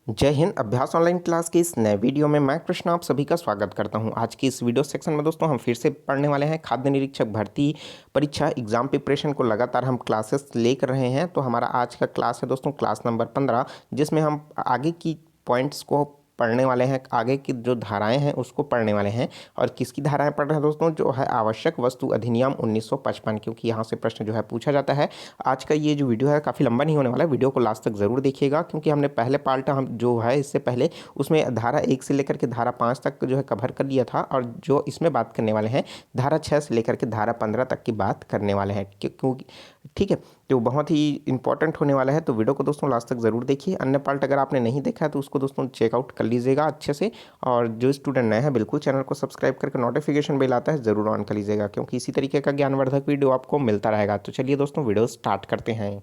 जय हिंद। अभ्यास online class के इस नए वीडियो में मैं कृष्ण आप सभी का स्वागत करता हूं। आज की इस वीडियो सेक्शन में दोस्तों हम फिर से पढ़ने वाले हैं खाद्य निरीक्षक भर्ती परीक्षा एग्जाम प्रिपरेशन को लगातार हम क्लासेस लेकर रहे हैं। तो हमारा आज का क्लास है दोस्तों क्लास नंबर 15, जिसमें हम आगे की पॉइंट्स को पढ़ने वाले हैं, आगे की जो धाराएं हैं उसको पढ़ने वाले हैं। और किसकी धाराएं पढ़ रहे हैं दोस्तों, जो है आवश्यक वस्तु अधिनियम 1955, क्योंकि यहाँ से प्रश्न जो है पूछा जाता है। आज का ये जो वीडियो है काफ़ी लंबा नहीं होने वाला है, वीडियो को लास्ट तक ज़रूर देखिएगा, क्योंकि हमने पहले पार्ट हम जो है इससे पहले उसमें धारा 1 से लेकर के धारा 5 तक जो है कवर कर लिया था, और जो इसमें बात करने वाले हैं धारा 6 से लेकर के धारा 15 तक की बात करने वाले हैं, क्योंकि ठीक है तो बहुत ही इंपॉर्टेंट होने वाला है। तो वीडियो को दोस्तों लास्ट तक ज़रूर देखिए। अन्य पार्ट अगर आपने नहीं देखा है तो उसको दोस्तों चेकआउट कर लीजिएगा अच्छे से। और जो स्टूडेंट नए हैं बिल्कुल चैनल को सब्सक्राइब करके नोटिफिकेशन बेल आता है ज़रूर ऑन कर लीजिएगा, क्योंकि इसी तरीके का ज्ञानवर्धक वीडियो आपको मिलता रहेगा। तो चलिए दोस्तों वीडियो स्टार्ट करते हैं।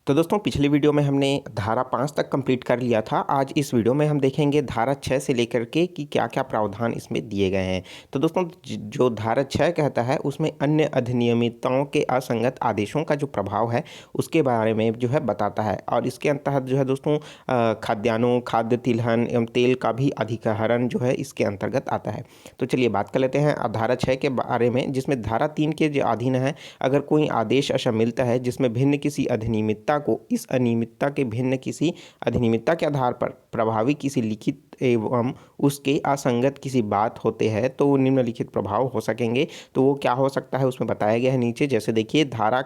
तो दोस्तों पिछली वीडियो में हमने धारा 5 तक कंप्लीट कर लिया था। आज इस वीडियो में हम देखेंगे धारा 6 से लेकर के कि क्या क्या प्रावधान इसमें दिए गए हैं। तो दोस्तों जो धारा 6 कहता है उसमें अन्य अधिनियमितताओं के असंगत आदेशों का जो प्रभाव है उसके बारे में जो है बताता है। और इसके अंतर्गत जो है दोस्तों खाद्यान्नों, खाद्य तिलहन एवं तेल का भी अधिग्रहण जो है इसके अंतर्गत आता है। तो चलिए बात कर लेते हैं धारा 6 के बारे में, जिसमें धारा 3 के जो अधीन है अगर कोई आदेश ऐसा मिलता है जिसमें भिन्न किसी अधिनियमितता को इस अनियमितता के भिन्न किसी अधिनियमितता के आधार पर प्रभावी किसी लिखित एवं उसके असंगत किसी बात होते हैं तो वो निम्नलिखित प्रभाव हो सकेंगे। तो वो क्या हो सकता है उसमें बताया गया है नीचे, जैसे देखिए धारा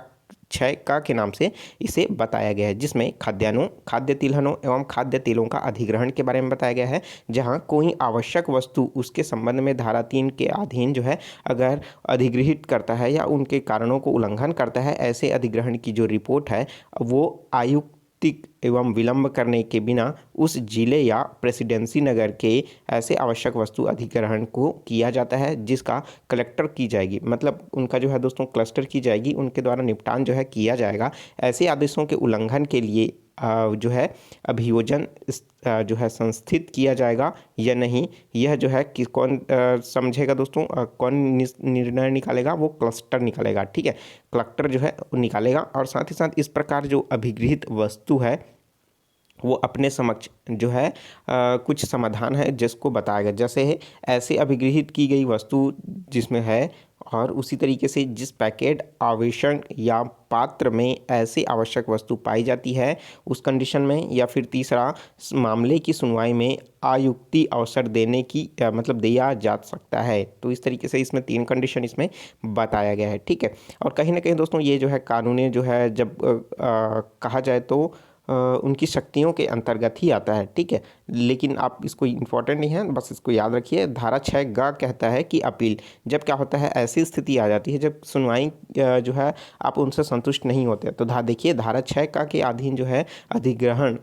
6 का के नाम से इसे बताया गया है, जिसमें खाद्यान्नों, खाद्य तिलहनों एवं खाद्य तेलों का अधिग्रहण के बारे में बताया गया है। जहां कोई आवश्यक वस्तु उसके संबंध में धारा 3 के अधीन जो है अगर अधिगृहित करता है या उनके कारणों को उल्लंघन करता है, ऐसे अधिग्रहण की जो रिपोर्ट है वो आयुक्त एवं विलंब करने के बिना उस जिले या प्रेसिडेंसी नगर के ऐसे आवश्यक वस्तु अधिग्रहण को किया जाता है जिसका कलेक्टर की जाएगी, मतलब उनका जो है दोस्तों क्लस्टर की जाएगी, उनके द्वारा निपटान जो है किया जाएगा। ऐसे आदेशों के उल्लंघन के लिए जो है अभियोजन जो है संस्थित किया जाएगा या नहीं, यह जो है कि कौन समझेगा दोस्तों, कौन निर्णय निकालेगा, वो क्लस्टर निकालेगा। ठीक है, कलेक्टर जो है वो निकालेगा। और साथ ही साथ इस प्रकार जो अभिगृहित वस्तु है वो अपने समक्ष जो है कुछ समाधान है जिसको बताया गया, जैसे है ऐसे अभिगृहित की गई वस्तु जिसमें है, और उसी तरीके से जिस पैकेट आवेषण या पात्र में ऐसी आवश्यक वस्तु पाई जाती है उस कंडीशन में, या फिर तीसरा मामले की सुनवाई में आयुक्ति अवसर देने की मतलब दिया जा सकता है। तो इस तरीके से इसमें 3 कंडीशन इसमें बताया गया है। ठीक है, और कहीं ना कहीं दोस्तों ये जो है कानूनी जो है जब कहा जाए तो उनकी शक्तियों के अंतर्गत ही आता है। ठीक है, लेकिन आप इसको इम्पोर्टेंट नहीं है, बस इसको याद रखिए। धारा 6 ग कहता है कि अपील, जब क्या होता है ऐसी स्थिति आ जाती है जब सुनवाई जो है आप उनसे संतुष्ट नहीं होते, तो देखिए धारा 6 का के अधीन जो है अधिग्रहण,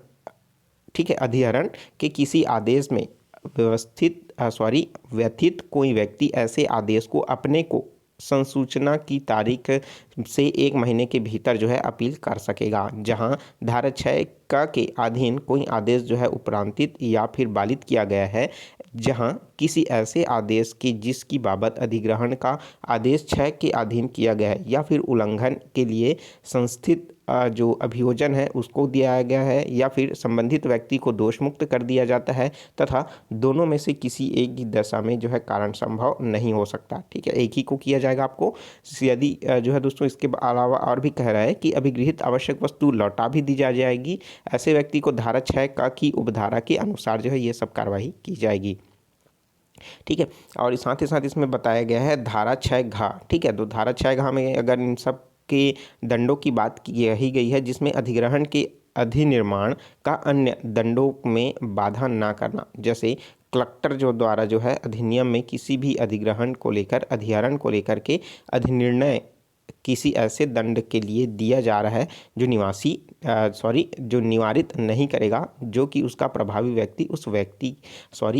ठीक है, अधिहरण के किसी आदेश में व्यथित कोई व्यक्ति ऐसे आदेश को अपने को संसूचना की तारीख से 1 महीने के भीतर जो है अपील कर सकेगा। जहां धारा 6 का के अधीन कोई आदेश जो है उपरांतित या फिर बालित किया गया है, जहां किसी ऐसे आदेश की जिसकी बाबत अधिग्रहण का आदेश 6 के अधीन किया गया है या फिर उल्लंघन के लिए संस्थित जो अभियोजन है उसको दिया गया है, या फिर संबंधित व्यक्ति को दोष मुक्त कर दिया जाता है, तथा दोनों में से किसी एक ही दशा में जो है कारण संभव नहीं हो सकता। ठीक है, एक ही को किया जाएगा आपको। यदि जो है दोस्तों इसके अलावा और भी कह रहा है कि अभिगृहित आवश्यक वस्तु लौटा भी दी जाएगी, ऐसे व्यक्ति को धारा 6 का की उपधारा के अनुसार जो है ये सब कार्रवाई की जाएगी। ठीक है, और साथ ही साथ इसमें बताया गया है धारा 6 घ। ठीक है, तो धारा 6 घ में अगर इन सब के दंडों की बात की ही गई है, जिसमें अधिग्रहण के अधिनिर्माण का अन्य दंडों में बाधा ना करना, जैसे कलेक्टर जो द्वारा जो है अधिनियम में किसी भी अधिग्रहण को लेकर, अधिहरण को लेकर के अधिनिर्णय किसी ऐसे दंड के लिए दिया जा रहा है जो जो निवारित नहीं करेगा, जो कि उसका प्रभावी व्यक्ति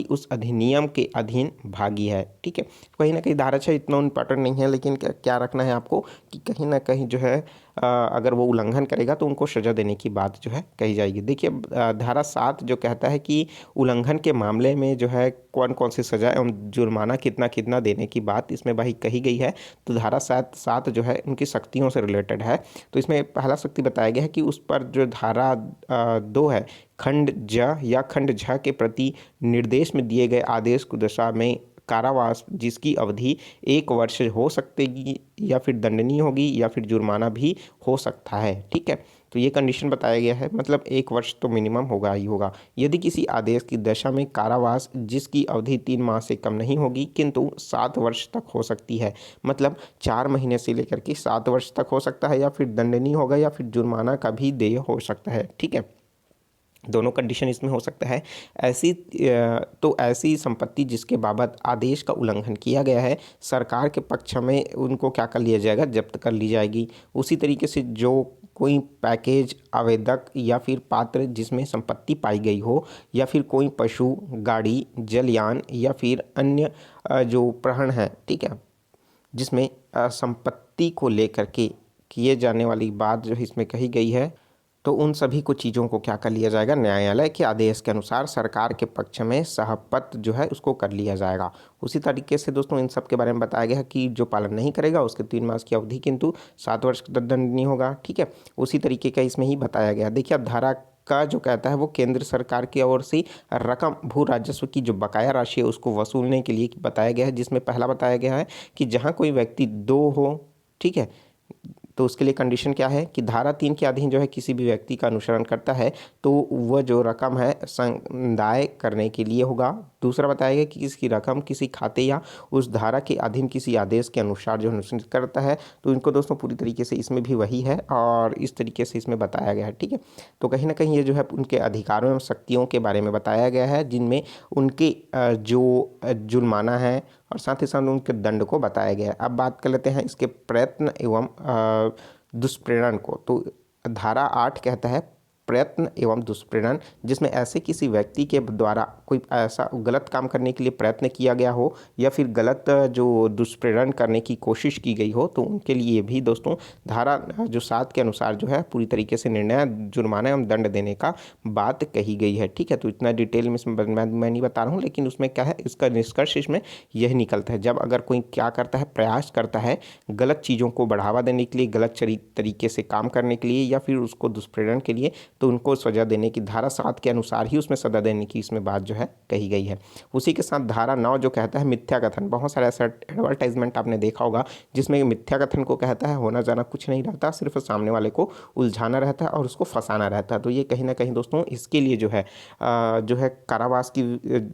उस अधिनियम के अधीन भागी है। ठीक है, कहीं ना कहीं धारा 6 इतना इम्पोर्टेंट नहीं है, लेकिन क्या रखना है आपको कि कहीं ना कहीं जो है अगर वो उल्लंघन करेगा तो उनको सजा देने की बात जो है कही जाएगी। देखिए धारा 7 जो कहता है कि उल्लंघन के मामले में जो है कौन कौन सी सजा एवं जुर्माना कितना कितना देने की बात इसमें भाई कही गई है। तो धारा 7 जो है उनकी शक्तियों से रिलेटेड है। तो इसमें पहला शक्ति बताया गया है कि उस पर जो धारा 2 है, खंड ज या खंड झ के प्रति निर्देश में दिए गए आदेश की दशा में कारावास जिसकी अवधि 1 वर्ष हो सकती या फिर दंडनीय होगी या फिर जुर्माना भी हो सकता है। ठीक है, तो ये कंडीशन बताया गया है, मतलब 1 वर्ष तो मिनिमम होगा ही होगा। यदि किसी आदेश की दशा में कारावास जिसकी अवधि 3 माह से कम नहीं होगी किंतु 7 वर्ष तक हो सकती है, मतलब 4 महीने से लेकर के 7 वर्ष तक हो सकता है, या फिर दंडनीय होगा या फिर जुर्माना का भी देय हो सकता है। ठीक है, दोनों कंडीशन इसमें हो सकता है। ऐसी संपत्ति जिसके बाबत आदेश का उल्लंघन किया गया है, सरकार के पक्ष में उनको क्या कर लिया जाएगा, जब्त कर ली जाएगी। उसी तरीके से जो कोई पैकेज आवेदक या फिर पात्र जिसमें संपत्ति पाई गई हो, या फिर कोई पशु, गाड़ी, जलयान या फिर अन्य जो प्रहण है, ठीक है, जिसमें संपत्ति को लेकर के किए जाने वाली बात जो है इसमें कही गई है, तो उन सभी को चीज़ों को क्या कर लिया जाएगा, न्यायालय के आदेश के अनुसार सरकार के पक्ष में सहपत जो है उसको कर लिया जाएगा। उसी तरीके से दोस्तों इन सब के बारे में बताया गया है कि जो पालन नहीं करेगा उसके 3 मास की अवधि किंतु 7 वर्ष का दंडनीय होगा। ठीक है, उसी तरीके का इसमें ही बताया गया। देखिए अब धारा का जो कहता है वो केंद्र सरकार की ओर से रकम भू राजस्व की जो बकाया राशि है उसको वसूलने के लिए बताया गया है, जिसमें पहला बताया गया है कि जहाँ कोई व्यक्ति 2 हो, ठीक है, तो उसके लिए कंडीशन क्या है कि धारा 3 के अधीन जो है किसी भी व्यक्ति का अनुसरण करता है तो वह जो रकम है संदाय करने के लिए होगा। दूसरा बताया गया कि किसी रकम किसी खाते या उस धारा के अधीन किसी आदेश के अनुसार जो अनुसरण करता है, तो इनको दोस्तों पूरी तरीके से इसमें भी वही है और इस तरीके से इसमें बताया गया है। ठीक है, तो कहीं ना कहीं ये जो है उनके अधिकारों एवं शक्तियों के बारे में बताया गया है, जिनमें उनके जो जुर्माना है और साथ ही साथ उनके दंड को बताया गया है। अब बात कर लेते हैं इसके प्रयत्न एवं दुष्प्रेरण को। तो धारा 8 कहता है प्रयत्न एवं दुष्प्रेरण, जिसमें ऐसे किसी व्यक्ति के द्वारा कोई ऐसा गलत काम करने के लिए प्रयत्न किया गया हो या फिर गलत जो दुष्प्रेरण करने की कोशिश की गई हो, तो उनके लिए भी दोस्तों धारा जो 7 के अनुसार जो है पूरी तरीके से निर्णय, जुर्माना एवं दंड देने का बात कही गई है। ठीक है, तो इतना डिटेल में इसमें मैं नहीं बता रहा हूँ, लेकिन उसमें क्या है, इसका निष्कर्ष इसमें यही निकलता है। जब अगर कोई क्या करता है, प्रयास करता है गलत चीज़ों को बढ़ावा देने के लिए, गलत तरीके से काम करने के लिए या फिर उसको दुष्प्रेरण के लिए, तो उनको सजा देने की धारा 7 के अनुसार ही उसमें सजा देने की इसमें बात जो है कही गई है। उसी के साथ धारा 9 जो कहता है मिथ्या कथन, बहुत सारा ऐसा एडवर्टाइजमेंट आपने देखा होगा जिसमें मिथ्या कथन को कहता है होना जाना कुछ नहीं रहता, सिर्फ सामने वाले को उलझाना रहता है और उसको फंसाना रहता है। तो ये कहीं ना कहीं दोस्तों इसके लिए जो है कारावास की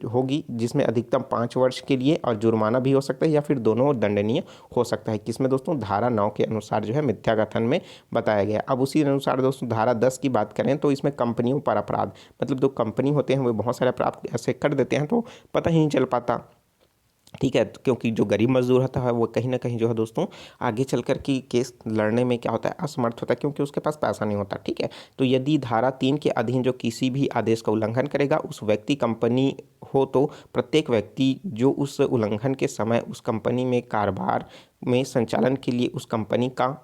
होगी, जिसमें अधिकतम 5 वर्ष के लिए और जुर्माना भी हो सकता है या फिर दोनों दंडनीय हो सकता है। किसमें दोस्तों, धारा 9 के अनुसार जो है मिथ्या कथन में बताया गया। अब उसी अनुसार दोस्तों धारा 10 की बात करें तो इसमें कंपनियों पर अपराध, मतलब जो कंपनी होते हैं वो बहुत सारे अपराध ऐसे कर देते हैं तो पता ही नहीं चल पाता। ठीक है, क्योंकि जो गरीब मजदूर होता है वो कहीं ना कहीं जो है दोस्तों आगे चल कर की केस लड़ने में क्या होता है, असमर्थ होता है, क्योंकि उसके पास पैसा नहीं होता। ठीक है, तो यदि धारा 3 के अधीन जो किसी भी आदेश का उल्लंघन करेगा, उस व्यक्ति कंपनी हो तो प्रत्येक व्यक्ति जो उस उल्लंघन के समय उस कंपनी में कारोबार में संचालन के लिए उस कंपनी का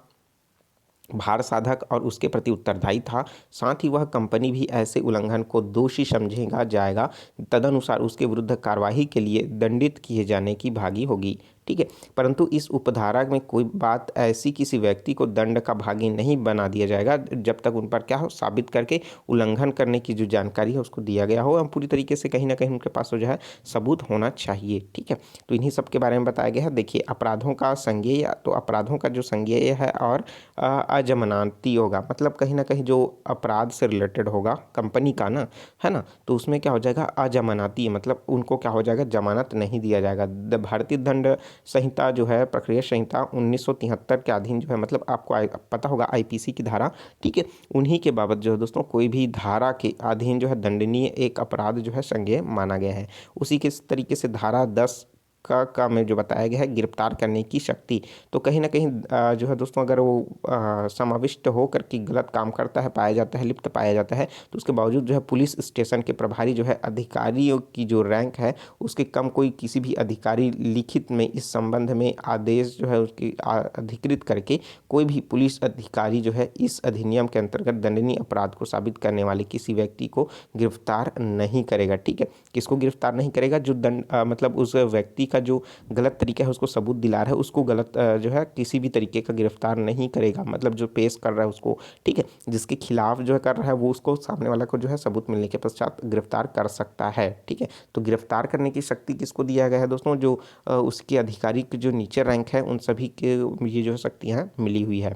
भार साधक और उसके प्रति उत्तरदायी था, साथ ही वह कंपनी भी ऐसे उल्लंघन को दोषी समझेगा जाएगा, तदनुसार उसके विरुद्ध कार्यवाही के लिए दंडित किए जाने की भागी होगी। ठीक है, परंतु इस उपधारा में कोई बात ऐसी किसी व्यक्ति को दंड का भागी नहीं बना दिया जाएगा जब तक उन पर क्या हो, साबित करके उल्लंघन करने की जो जानकारी है उसको दिया गया हो, पूरी तरीके से कहीं ना कहीं उनके पास जो है सबूत होना चाहिए। ठीक है, तो इन्हीं सब के बारे में बताया गया है। देखिए अपराधों का संज्ञेय, तो अपराधों का जो संज्ञेय है और अजमानती होगा, मतलब कहीं ना कहीं जो अपराध से रिलेटेड होगा कंपनी का ना, है ना, तो उसमें क्या हो जाएगा, अजमानती, मतलब उनको क्या हो जाएगा, जमानत नहीं दिया जाएगा। भारतीय दंड संहिता जो है, प्रक्रिया संहिता 1973 के अधीन जो है, मतलब आपको पता होगा आईपीसी की धारा, ठीक है, उन्हीं के बाबत जो है दोस्तों कोई भी धारा के अधीन जो है दंडनीय एक अपराध जो है संज्ञेय माना गया है। उसी के तरीके से धारा 10 का में जो बताया गया है गिरफ्तार करने की शक्ति। तो कहीं ना कहीं जो है दोस्तों अगर वो समाविष्ट होकर के गलत काम करता है, पाया जाता है, लिप्त पाया जाता है, तो उसके बावजूद जो है पुलिस स्टेशन के प्रभारी जो है अधिकारियों की जो रैंक है उसके कम कोई किसी भी अधिकारी लिखित में इस संबंध में आदेश जो है उसकी अधिकृत करके कोई भी पुलिस अधिकारी जो है इस अधिनियम के अंतर्गत दंडनीय अपराध को साबित करने वाले किसी व्यक्ति को गिरफ्तार नहीं करेगा। ठीक है, किसको गिरफ्तार नहीं करेगा? जो मतलब उस व्यक्ति का जो गलत तरीका है उसको सबूत दिला रहा है उसको गलत जो है किसी भी तरीके का गिरफ्तार नहीं करेगा, मतलब जो पेश कर रहा है उसको। ठीक है, जिसके खिलाफ जो है कर रहा है वो उसको सामने वाला को जो है सबूत मिलने के पश्चात गिरफ्तार कर सकता है। ठीक है, तो गिरफ्तार करने की शक्ति किसको दिया गया है दोस्तों? जो उसके अधिकारी के जो नीचे रैंक है उन सभी के ये जो शक्तियाँ मिली हुई है।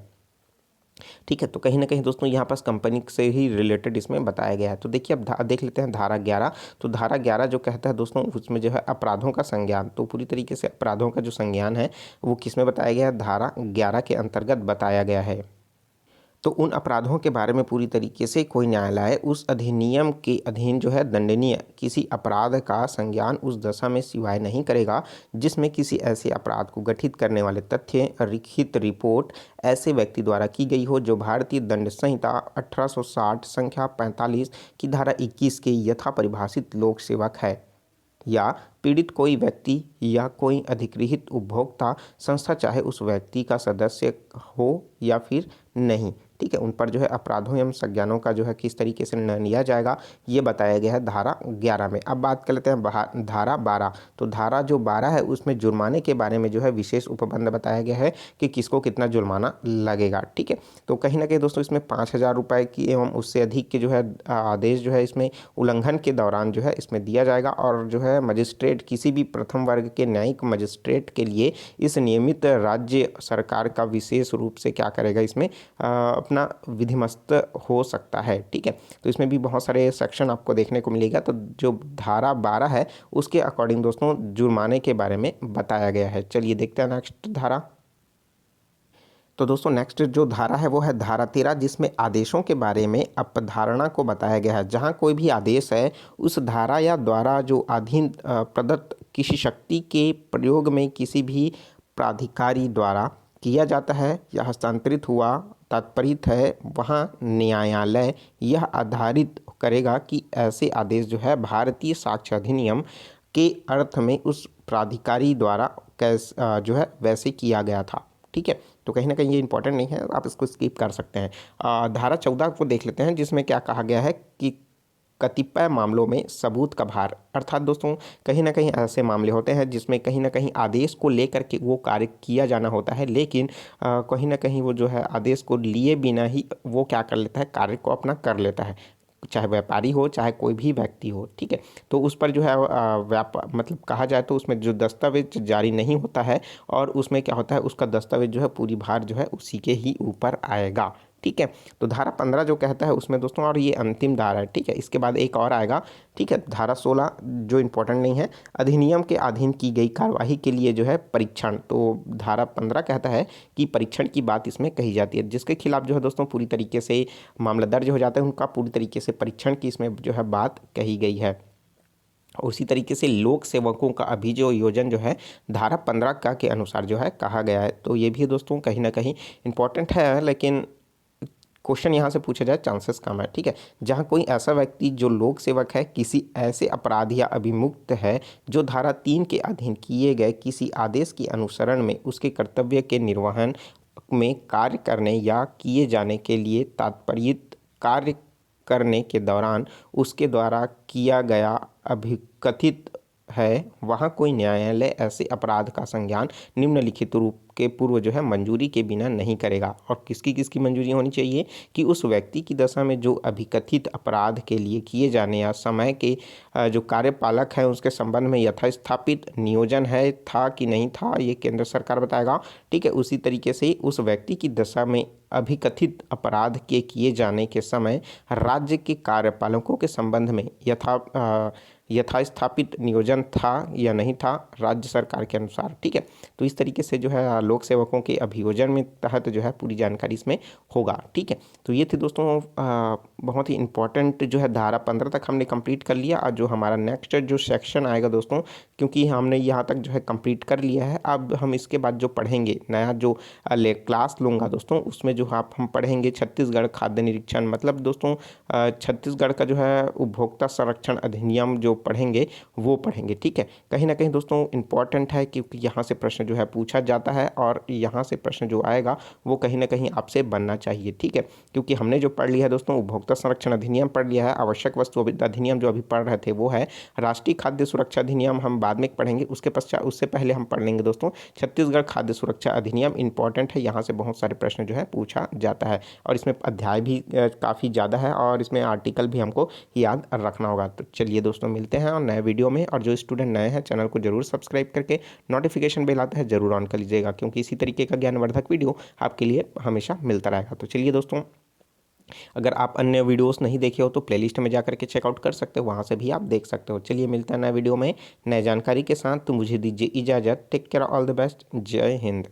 ठीक है, तो कहीं ना कहीं दोस्तों यहाँ पास कंपनी से ही रिलेटेड इसमें बताया गया है। तो देखिए अब देख लेते हैं धारा 11। तो धारा 11 जो कहता है दोस्तों उसमें जो है अपराधों का संज्ञान, तो पूरी तरीके से अपराधों का जो संज्ञान है वो किस में बताया गया है? धारा 11 के अंतर्गत बताया गया है। तो उन अपराधों के बारे में पूरी तरीके से कोई न्यायालय उस अधिनियम के अधीन जो है दंडनीय किसी अपराध का संज्ञान उस दशा में सिवाय नहीं करेगा जिसमें किसी ऐसे अपराध को गठित करने वाले तथ्य लिखित रिपोर्ट ऐसे व्यक्ति द्वारा की गई हो जो भारतीय दंड संहिता 1860 संख्या 45 की धारा 21 के यथा परिभाषित लोक सेवक है या पीड़ित कोई व्यक्ति या कोई अधिकृत उपभोक्ता संस्था चाहे उस व्यक्ति का सदस्य हो या फिर नहीं। ठीक है, उन पर जो है अपराधों एवं संज्ञानों का जो है किस तरीके से निर्णय लिया जाएगा ये बताया गया है धारा 11 में। अब बात कर लेते हैं धारा 12। तो धारा जो 12 है उसमें जुर्माने के बारे में जो है विशेष उपबंध बताया गया है कि किसको कितना जुर्माना लगेगा। ठीक है, तो कहीं ना कहीं दोस्तों इसमें 5,000 रुपये की एवं उससे अधिक के जो है आदेश जो है इसमें उल्लंघन के दौरान जो है इसमें दिया जाएगा। और जो है मजिस्ट्रेट किसी भी प्रथम वर्ग के न्यायिक मजिस्ट्रेट के लिए इस नियमित राज्य सरकार का विशेष रूप से क्या करेगा इसमें अपना विधिमस्त हो सकता है। ठीक है, तो इसमें भी बहुत सारे सेक्शन आपको देखने को मिलेगा। तो जो धारा 12 है उसके अकॉर्डिंग दोस्तों जुर्माने के बारे में बताया गया है। चलिए देखते हैं नेक्स्ट धारा। तो दोस्तों नेक्स्ट जो धारा है वो है धारा 13 जिसमें आदेशों के बारे में अपधारणा को बताया गया है। जहां कोई भी आदेश है उस धारा या द्वारा जो अधीन प्रदत्त किसी शक्ति के प्रयोग में किसी भी प्राधिकारी द्वारा किया जाता है या हस्तांतरित हुआ तात्पर्य है वहाँ न्यायालय यह आधारित करेगा कि ऐसे आदेश जो है भारतीय साक्ष्य अधिनियम के अर्थ में उस प्राधिकारी द्वारा जो है वैसे किया गया था। ठीक है, तो कहीं ना कहीं ये इंपॉर्टेंट नहीं है, आप इसको स्किप कर सकते हैं। धारा 14 को देख लेते हैं जिसमें क्या कहा गया है कि कतिपय मामलों में सबूत का भार, अर्थात दोस्तों कहीं ना कहीं ऐसे मामले होते हैं जिसमें कहीं ना कहीं आदेश को लेकर के वो कार्य किया जाना होता है लेकिन कहीं ना कहीं वो जो है आदेश को लिए बिना ही वो क्या कर लेता है, कार्य को अपना कर लेता है, चाहे व्यापारी हो चाहे कोई भी व्यक्ति हो। ठीक है, तो उस पर जो है व्यापार मतलब कहा जाए तो उसमें जो दस्तावेज जारी नहीं होता है और उसमें क्या होता है उसका दस्तावेज जो है पूरी भार जो है उसी के ही ऊपर आएगा। ठीक है, तो धारा 15 जो कहता है उसमें दोस्तों, और ये अंतिम धारा है। ठीक है, इसके बाद एक और आएगा। ठीक है, धारा 16 जो इम्पोर्टेंट नहीं है, अधिनियम के अधीन की गई कार्यवाही के लिए जो है परीक्षण। तो धारा 15 कहता है कि परीक्षण की बात इसमें कही जाती है, जिसके खिलाफ जो है दोस्तों पूरी तरीके से मामला दर्ज हो जाता है उनका पूरी तरीके से परीक्षण की इसमें जो है बात कही गई है। उसी तरीके से लोक सेवकों का अभी जो योजन जो है धारा 15 का के अनुसार जो है कहा गया है। तो ये भी दोस्तों कहीं ना कहीं इम्पॉर्टेंट है लेकिन क्वेश्चन यहाँ से पूछा जाए चांसेस कम है। ठीक है, जहाँ कोई ऐसा व्यक्ति जो लोक सेवक है किसी ऐसे अपराध या अभिमुक्त है जो धारा 3 के अधीन किए गए किसी आदेश के अनुसरण में उसके कर्तव्य के निर्वहन में कार्य करने या किए जाने के लिए तात्पर्यित कार्य करने के दौरान उसके द्वारा किया गया अभिकथित है, वहाँ कोई न्यायालय ऐसे अपराध का संज्ञान निम्नलिखित रूप के पूर्व जो है मंजूरी के बिना नहीं करेगा। और किसकी किसकी मंजूरी होनी चाहिए कि उस व्यक्ति की दशा में जो अभिकथित अपराध के लिए किए जाने या समय के जो कार्यपालक है उसके संबंध में यथास्थापित नियोजन है था कि नहीं था ये केंद्र सरकार बताएगा। ठीक है, उसी तरीके से उस व्यक्ति की दशा में अभिकथित अपराध के किए जाने के समय राज्य के कार्यपालकों के संबंध में यथास्थापित नियोजन था या नहीं था राज्य सरकार के अनुसार। ठीक है, तो इस तरीके से जो है लोक सेवकों के अभियोजन में तहत जो है पूरी जानकारी इसमें होगा। ठीक है, तो ये थे दोस्तों बहुत ही इंपॉर्टेंट जो है धारा 15 तक हमने कंप्लीट कर लिया। और जो हमारा नेक्स्ट जो सेक्शन आएगा दोस्तों, क्योंकि हमने यहाँ तक जो है कंप्लीट कर लिया है, अब हम इसके बाद जो पढ़ेंगे नया जो क्लास लूँगा दोस्तों, उसमें जो आप हम पढ़ेंगे छत्तीसगढ़ खाद्य निरीक्षण, मतलब दोस्तों छत्तीसगढ़ का जो है उपभोक्ता संरक्षण अधिनियम जो पढ़ेंगे वो पढ़ेंगे। ठीक है, कहीं ना कहीं दोस्तों इंपॉर्टेंट है क्योंकि यहाँ से प्रश्न जो है पूछा जाता है और यहाँ से प्रश्न जो आएगा वो कहीं ना कहीं आपसे बनना चाहिए। ठीक है, क्योंकि हमने जो पढ़ लिया है दोस्तों उपभोक्ता संरक्षण अधिनियम पढ़ लिया है, आवश्यक वस्तु अधिनियम जो अभी पढ़ रहे थे वो है, राष्ट्रीय खाद्य सुरक्षा अधिनियम हम बाद में पढ़ेंगे, उसके पश्चात उससे पहले हम पढ़ लेंगे दोस्तों छत्तीसगढ़ खाद्य सुरक्षा अधिनियम। इंपॉर्टेंट है, यहाँ से बहुत सारे प्रश्न जो है पूछा जाता है और इसमें अध्याय भी काफ़ी ज़्यादा है और इसमें आर्टिकल भी हमको याद रखना होगा। तो चलिए दोस्तों मिलते हैं और नए वीडियो में, और जो स्टूडेंट नए हैं चैनल को जरूर सब्सक्राइब करके नोटिफिकेशन बेल आता है जरूर ऑन कर लीजिएगा, क्योंकि इसी तरीके का ज्ञानवर्धक वीडियो आपके लिए हमेशा मिलता रहेगा। तो चलिए दोस्तों, अगर आप अन्य वीडियोस नहीं देखे हो तो प्लेलिस्ट में जाकर के चेकआउट कर सकते हो, वहाँ से भी आप देख सकते हो। चलिए मिलते हैं नए वीडियो में नए जानकारी के साथ, तो मुझे दीजिए इजाज़त। Take care, all the best, Jai Hind.